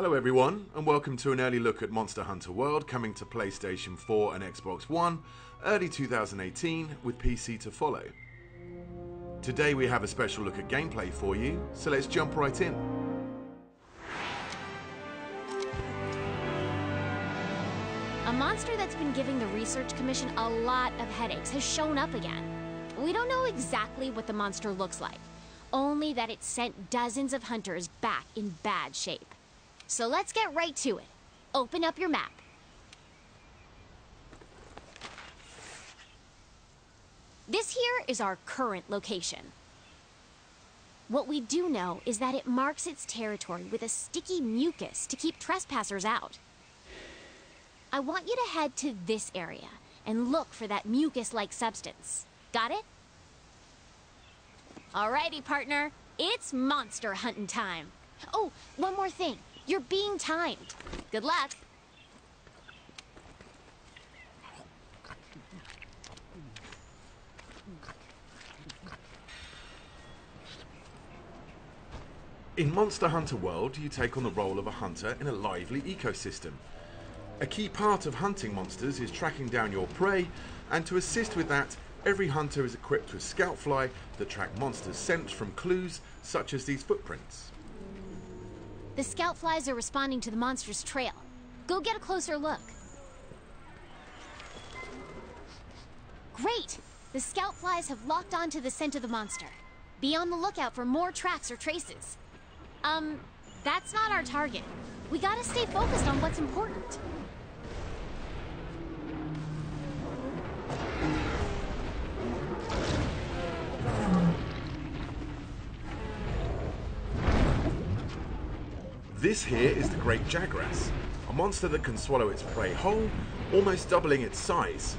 Hello everyone, and welcome to an early look at Monster Hunter World, coming to PlayStation 4 and Xbox One, early 2018, with PC to follow. Today we have a special look at gameplay for you, so let's jump right in. A monster that's been giving the Research Commission a lot of headaches has shown up again. We don't know exactly what the monster looks like, only that it sent dozens of hunters back in bad shape. So let's get right to it. Open up your map. This here is our current location. What we do know is that it marks its territory with a sticky mucus to keep trespassers out. I want you to head to this area and look for that mucus-like substance. Got it? Alrighty, partner. It's monster hunting time. Oh, one more thing. You're being timed. Good luck. In Monster Hunter World, you take on the role of a hunter in a lively ecosystem. A key part of hunting monsters is tracking down your prey, and to assist with that, every hunter is equipped with scout fly that track monsters' scent from clues such as these footprints. The scout flies are responding to the monster's trail. Go get a closer look. Great! The scout flies have locked onto the scent of the monster. Be on the lookout for more tracks or traces. That's not our target. We gotta stay focused on what's important. This here is the Great Jagras, a monster that can swallow its prey whole, almost doubling its size.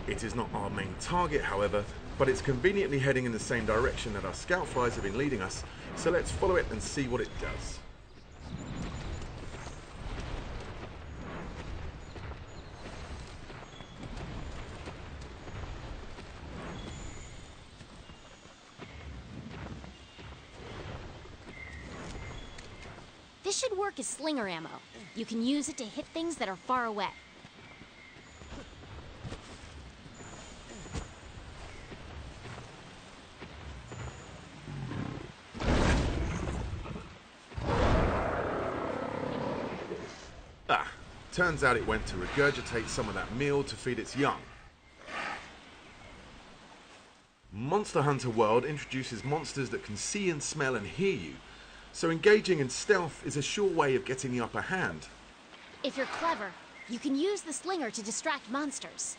It is not our main target, however, but it's conveniently heading in the same direction that our scout flies have been leading us, so let's follow it and see what it does. This should work as slinger ammo. You can use it to hit things that are far away. Turns out it went to regurgitate some of that meal to feed its young. Monster Hunter World introduces monsters that can see and smell and hear you, so engaging in stealth is a sure way of getting the upper hand. If you're clever, you can use the slinger to distract monsters.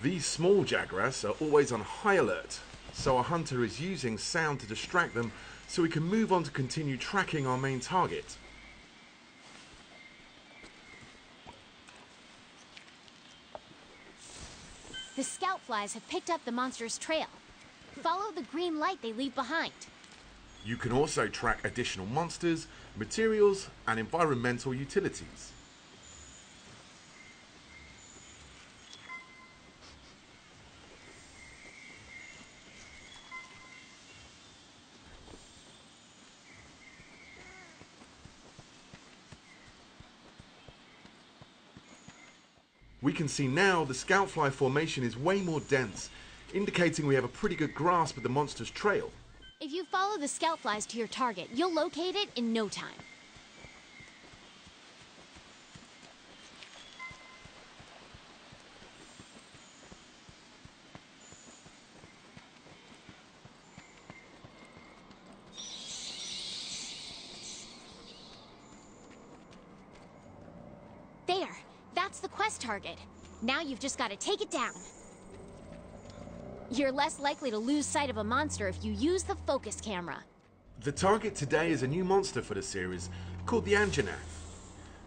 These small Jagras are always on high alert, so our hunter is using sound to distract them so we can move on to continue tracking our main target. The scout flies have picked up the monster's trail. Follow the green light they leave behind. You can also track additional monsters, materials, and environmental utilities. We can see now the scoutfly formation is way more dense, indicating we have a pretty good grasp of the monster's trail. If you follow the scout flies to your target, you'll locate it in no time. There! That's the quest target. Now you've just got to take it down. You're less likely to lose sight of a monster if you use the focus camera. The target today is a new monster for the series, called the Anjanath.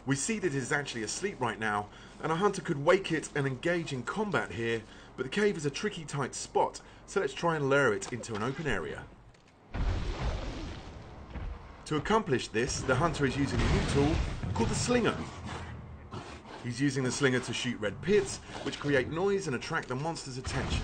We see that it is actually asleep right now, and a hunter could wake it and engage in combat here, but the cave is a tricky tight spot, so let's try and lure it into an open area. To accomplish this, the hunter is using a new tool called the slinger. He's using the slinger to shoot red pits, which create noise and attract the monster's attention.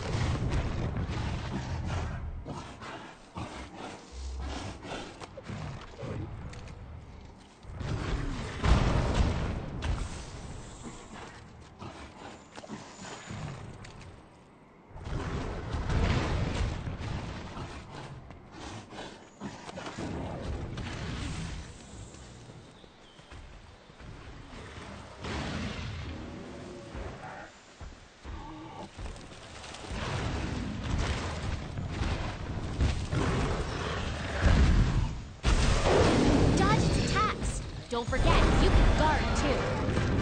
Don't forget, you can guard too.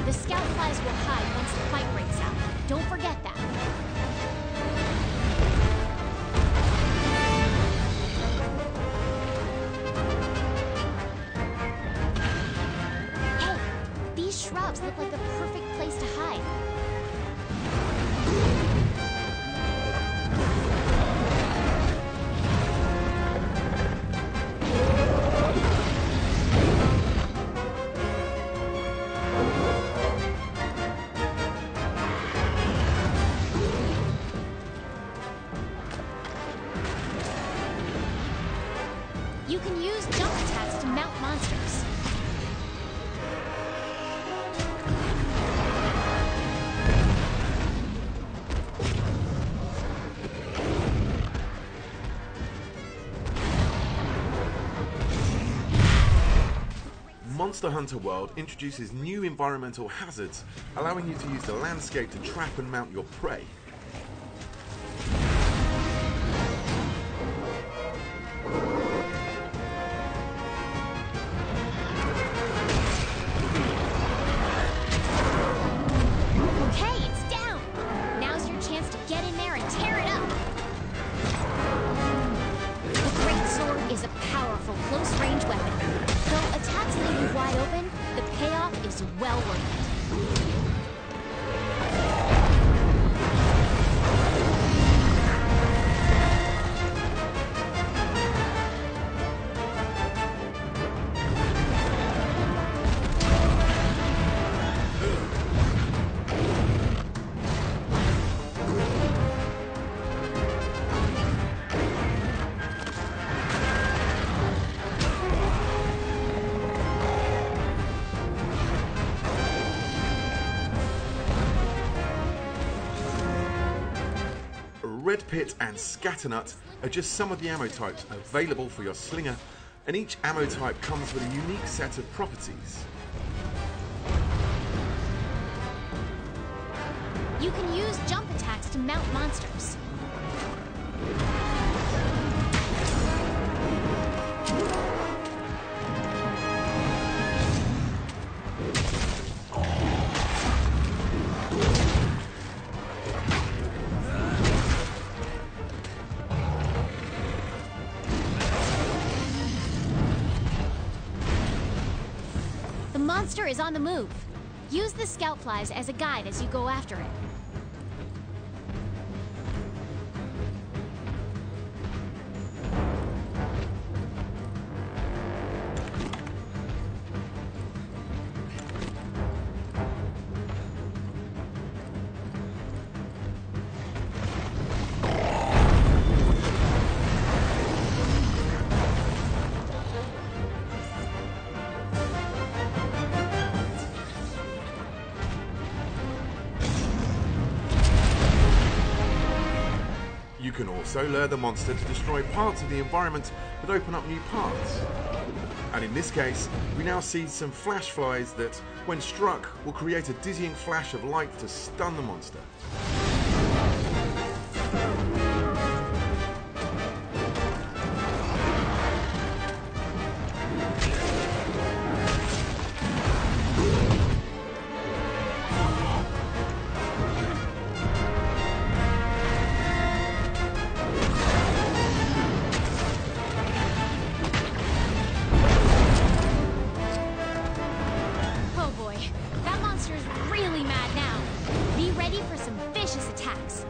The scout flies will hide once the fight breaks out. Don't forget that. Hey, these shrubs look like the perfect place to hide. You can use jump attacks to mount monsters. Monster Hunter World introduces new environmental hazards, allowing you to use the landscape to trap and mount your prey. Okay, it's down! Now's your chance to get in there and tear it up! The Great Sword is a powerful close-range weapon. Though attacks leave you wide open, the payoff is well worth it. Red Pit and Scatternut are just some of the ammo types available for your slinger, and each ammo type comes with a unique set of properties. You can use jump attacks to mount monsters. The monster is on the move. Use the scout flies as a guide as you go after it. You can also lure the monster to destroy parts of the environment that open up new paths. And in this case, we now see some flash flies that, when struck, will create a dizzying flash of light to stun the monster. Oh boy, that monster's really mad now. Be ready for some vicious attacks.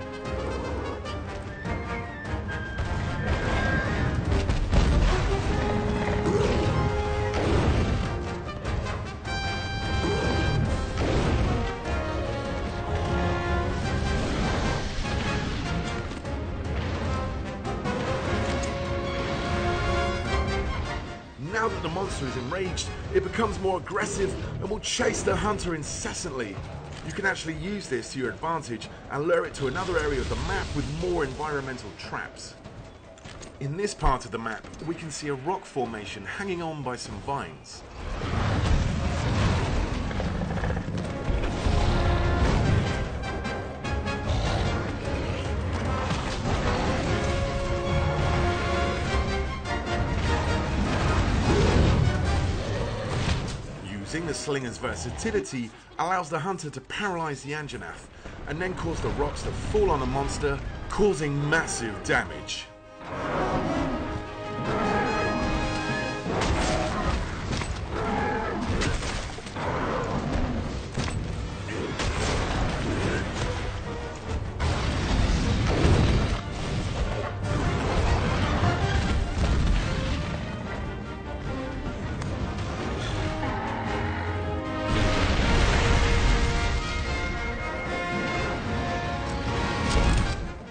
Now that the monster is enraged, it becomes more aggressive and will chase the hunter incessantly. You can actually use this to your advantage and lure it to another area of the map with more environmental traps. In this part of the map, we can see a rock formation hanging on by some vines. the slinger's versatility allows the hunter to paralyze the Anjanath and then cause the rocks to fall on the monster, causing massive damage.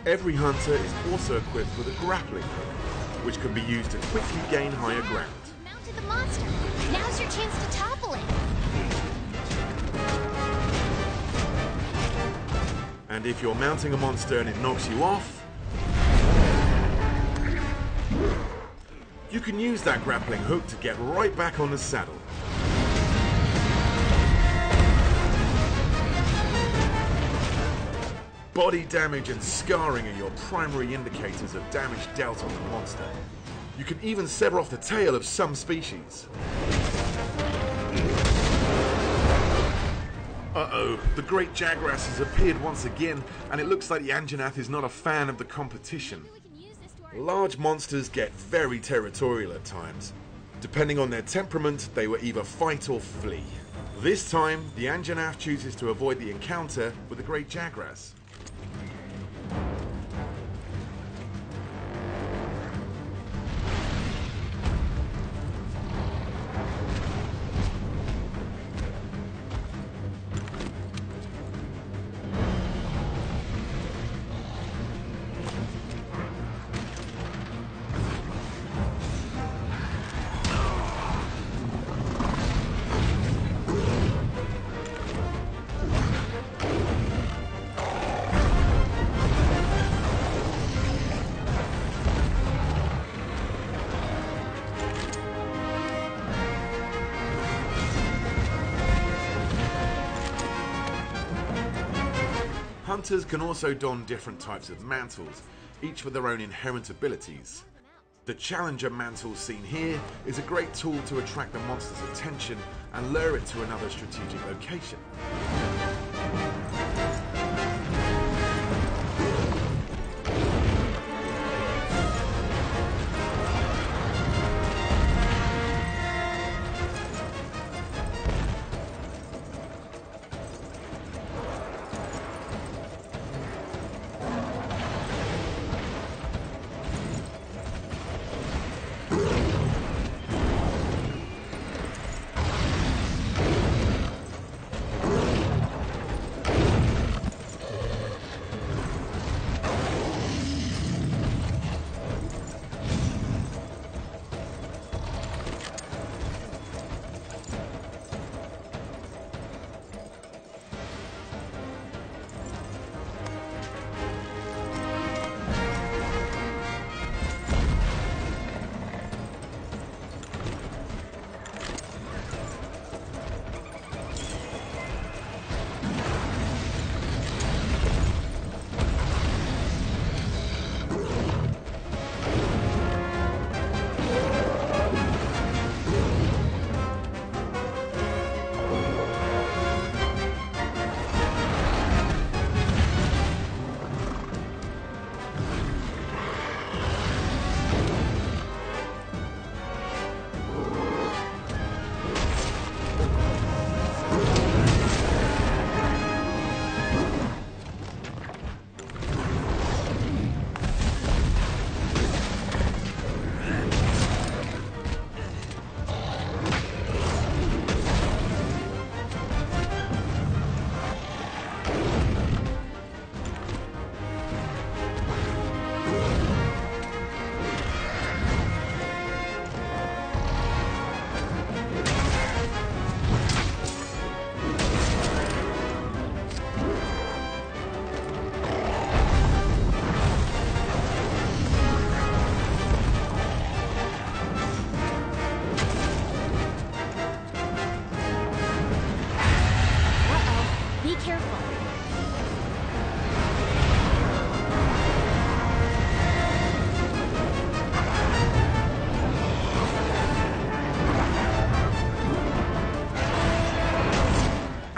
Every hunter is also equipped with a grappling hook, which can be used to quickly gain higher ground. You've mounted the monster. Now's your chance to topple it. And if you're mounting a monster and it knocks you off, you can use that grappling hook to get right back on the saddle. Body damage and scarring are your primary indicators of damage dealt on the monster. You can even sever off the tail of some species. Uh-oh, the great Jagrass has appeared once again, and it looks like the Anjanath is not a fan of the competition. Large monsters get very territorial at times. Depending on their temperament, they will either fight or flee. This time, the Anjanath chooses to avoid the encounter with the great Jagrass. Hunters can also don different types of mantles, each with their own inherent abilities. The Challenger mantle seen here is a great tool to attract the monster's attention and lure it to another strategic location.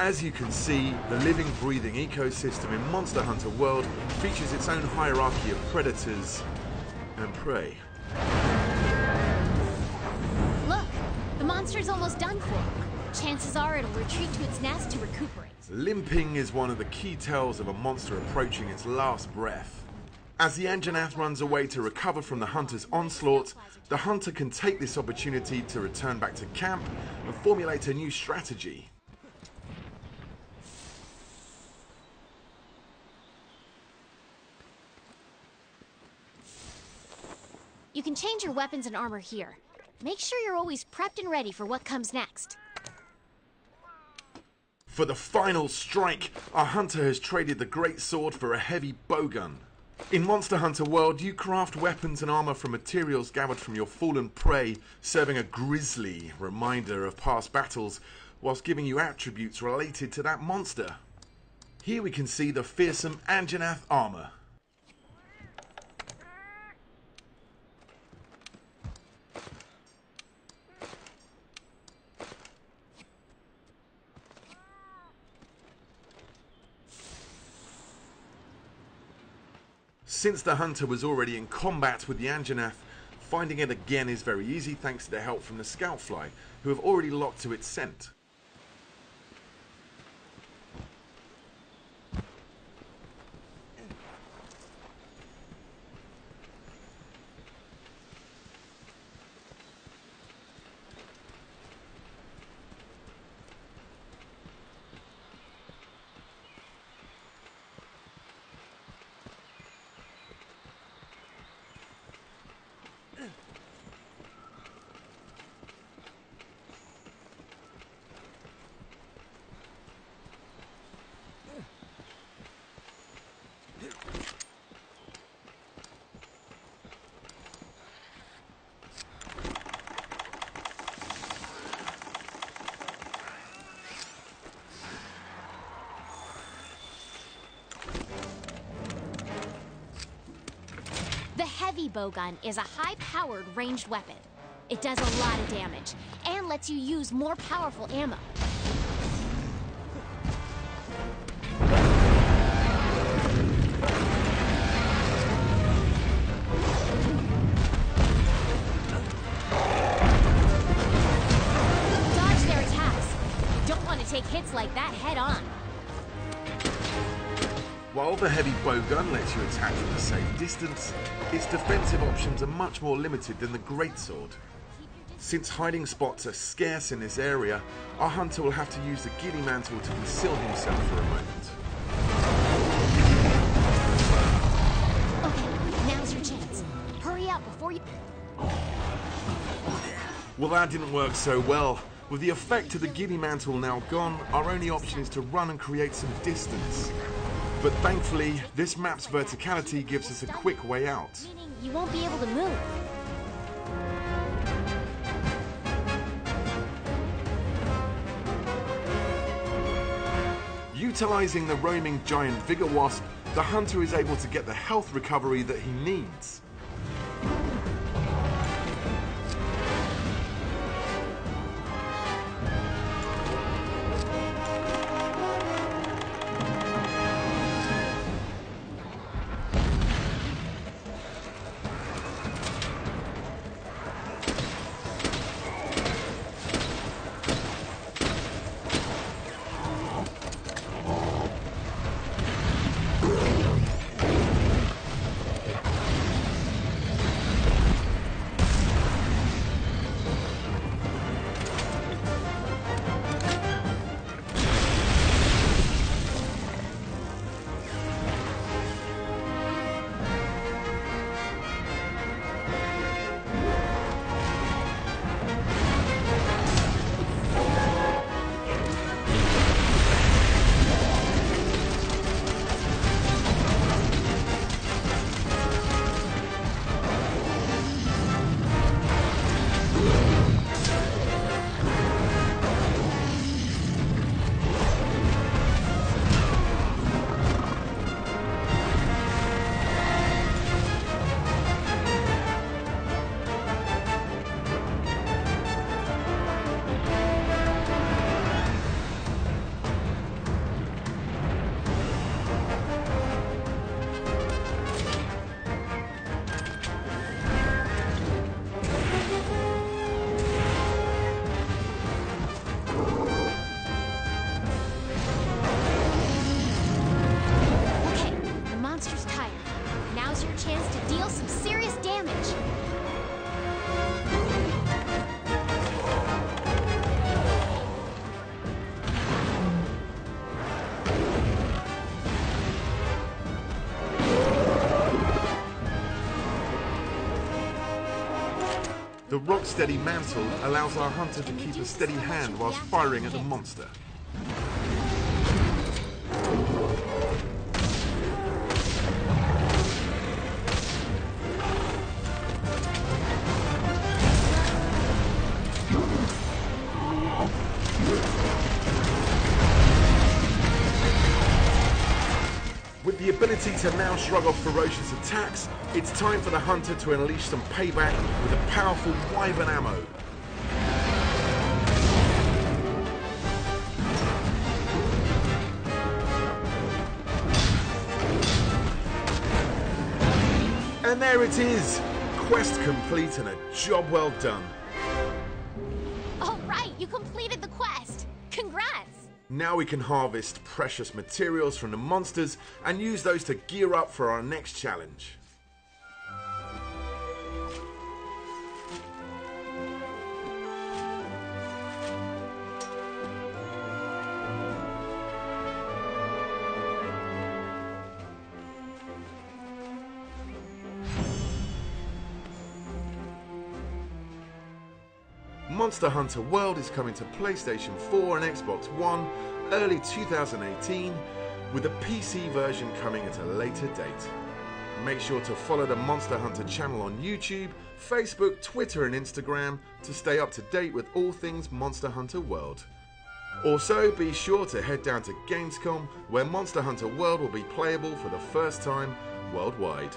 As you can see, the living, breathing ecosystem in Monster Hunter World features its own hierarchy of predators and prey. Look, the monster's almost done for. Chances are it'll retreat to its nest to recuperate. Limping is one of the key tells of a monster approaching its last breath. As the Anjanath runs away to recover from the hunter's onslaught, the hunter can take this opportunity to return back to camp and formulate a new strategy. You can change your weapons and armor here. Make sure you're always prepped and ready for what comes next. For the final strike, our hunter has traded the great sword for a heavy bowgun. In Monster Hunter World, you craft weapons and armor from materials gathered from your fallen prey, serving a grisly reminder of past battles, whilst giving you attributes related to that monster. Here we can see the fearsome Anjanath armor. Since the hunter was already in combat with the Anjanath, finding it again is very easy thanks to the help from the Scoutfly, who have already locked to its scent. The heavy bowgun is a high-powered ranged weapon. It does a lot of damage and lets you use more powerful ammo. Dodge their attacks. You don't want to take hits like that head-on. While the heavy bowgun lets you attack from a safe distance, its defensive options are much more limited than the greatsword. Since hiding spots are scarce in this area, our hunter will have to use the ghillie mantle to conceal himself for a moment. Okay, now's your chance. Hurry up before you... Well, that didn't work so well. With the effect of the ghillie mantle now gone, our only option is to run and create some distance. But thankfully, this map's verticality gives us a quick way out. Meaning you won't be able to move. Utilizing the roaming giant Vigor Wasp, the hunter is able to get the health recovery that he needs. The rock-steady mantle allows our hunter to keep a steady hand whilst firing at the monster. With the ability to now shrug off ferocious attacks, it's time for the hunter to unleash some payback with a powerful wyvern ammo. And there it is! Quest complete and a job well done. All right, you completed the quest. Congrats! Now we can harvest precious materials from the monsters and use those to gear up for our next challenge. Monster Hunter World is coming to PlayStation 4 and Xbox One early 2018, with the PC version coming at a later date. Make sure to follow the Monster Hunter channel on YouTube, Facebook, Twitter and Instagram to stay up to date with all things Monster Hunter World. Also, be sure to head down to Gamescom, where Monster Hunter World will be playable for the first time worldwide.